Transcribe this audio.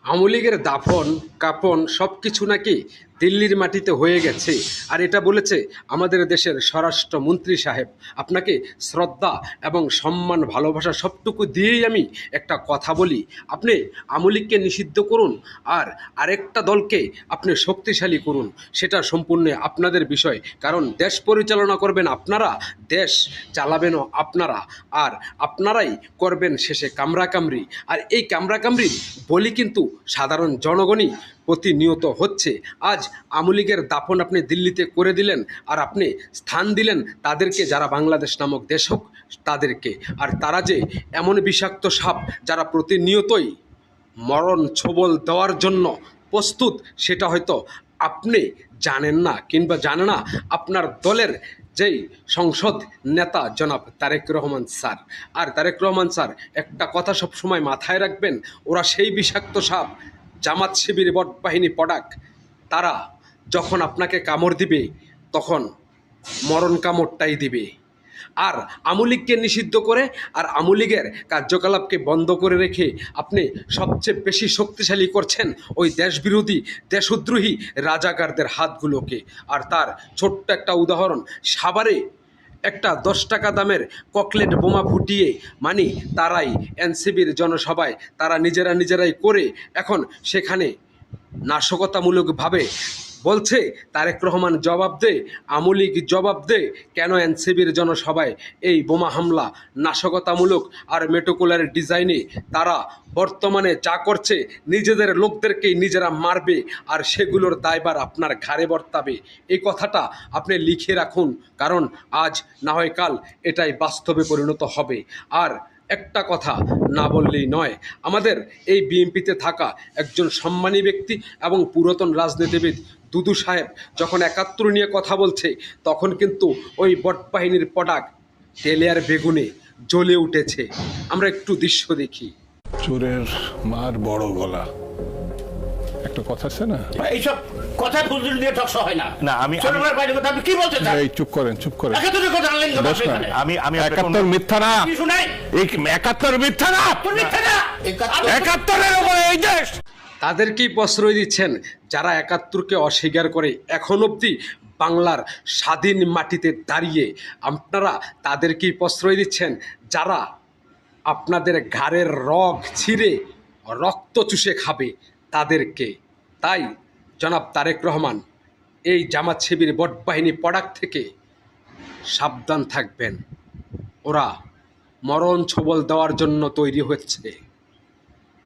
আওয়ামী লীগের দাফন কাফন সব কিছু নাকি দিল্লির মাটিতে হয়ে গেছে। আর এটা বলেছে আমাদের দেশের স্বরাষ্ট্রমন্ত্রী সাহেব। আপনাকে শ্রদ্ধা এবং সম্মান ভালোবাসা সবটুকু দিয়েই আমি একটা কথা বলি, আপনি আওয়ামী লীগকে নিষিদ্ধ করুন আর আরেকটা দলকে আপনি শক্তিশালী করুন, সেটা সম্পূর্ণ আপনাদের বিষয়। কারণ দেশ পরিচালনা করবেন আপনারা, দেশ চালাবেনও আপনারা, আর আপনারাই করবেন শেষে কামড়াকামড়ি। আর এই কামড়াকামড়ির বলি কিন্তু সাধারণ জনগণই প্রতিনিয়ত হচ্ছে। আজ আওয়ামী লীগের দাফন আপনি দিল্লিতে করে দিলেন, আর আপনি স্থান দিলেন তাদেরকে যারা বাংলাদেশ নামক দেশ হোক তাদেরকে। আর তারা যে এমন বিষাক্ত সাপ যারা প্রতিনিয়তই মরণ ছোবল দেওয়ার জন্য প্রস্তুত, সেটা হয়তো আপনি জানেন না, কিংবা জানে না আপনার দলের যেই সংসদ নেতা জনাব তারেক রহমান স্যার। আর তারেক রহমান স্যার একটা কথা সব সময় মাথায় রাখবেন, ওরা সেই বিষাক্ত সাপ জামাত শিবির বট বাহিনী পডাক, তারা যখন আপনাকে কামড় দিবে তখন মরণ কামড়টাই দিবে। আর আওয়ামী লীগকে নিষিদ্ধ করে আর আওয়ামী লীগের কার্যকলাপকে বন্ধ করে রেখে আপনি সবচেয়ে বেশি শক্তিশালী করছেন ওই দেশবিরোধী দেশদ্রোহী রাজাকারদের হাতগুলোকে। আর তার ছোট্ট একটা উদাহরণ, সাভারে একটা 10 টাকা দামের ককলেট বোমা ফুটিয়ে মানে তারাই এনসিবির জনসভায় তারা নিজেরাই করে এখন সেখানে নাশকতামূলকভাবে বলছে তারেক রহমান জবাব দে, আওয়ামী লীগ জবাব দে, কেন এনসিবির জনসভায় এই বোমা হামলা নাশকতামূলক আর মেটোকুলার ডিজাইনে তারা বর্তমানে যা করছে নিজেদের লোকদেরকেই নিজেরা মারবে, আর সেগুলোর দায়ভার আপনার ঘাড়ে বর্তাবে। এই কথাটা আপনি লিখে রাখুন, কারণ আজ না হয় কাল এটাই বাস্তবে পরিণত হবে। আর একটা কথা না বললেই নয়, আমাদের এই বিএনপিতে থাকা একজন সম্মানী ব্যক্তি এবং পুরাতন রাজনীতিবিদ দুদু সাহেব যখন ৭১ নিয়ে কথা বলছে, তখন কিন্তু ওই বটবাহিনীর পটাক তেলে আর বেগুনে জ্বলে উঠেছে। আমরা একটু দৃশ্য দেখি। চোরের মার বড় গলা, একটা কথা আছে না? এইসব কথা ফুলঝুরি দিয়ে টকশো হয় না। না, আমি ছোটবেলার বাইরে কথা আপনি কি বলতে চান? এই চুপ করেন। একাত্তরের কথা আনলেন কেন আপনি এখানে? আমি ৭১ মিথ্যা না, কি শুনাই? এই ৭১ মিথ্যা না, তোর মিথ্যা না। ৭১-এর উপরে এই দেশ। তাদেরকেই প্রশ্রয় দিচ্ছেন যারা ৭১কে অস্বীকার করে এখন অবধি বাংলার স্বাধীন মাটিতে দাঁড়িয়ে। আপনারা তাদেরকেই প্রশ্রয় দিচ্ছেন যারা আপনাদের ঘাড়ের রগ ছিঁড়ে রক্ত চুষে খাবে তাদেরকে। তাই জনাব তারেক রহমান এই জামাত শিবির বটবাহিনী পডাক থেকে সাবধান থাকবেন, ওরা মরণ ছোবল দেওয়ার জন্য তৈরি হচ্ছে।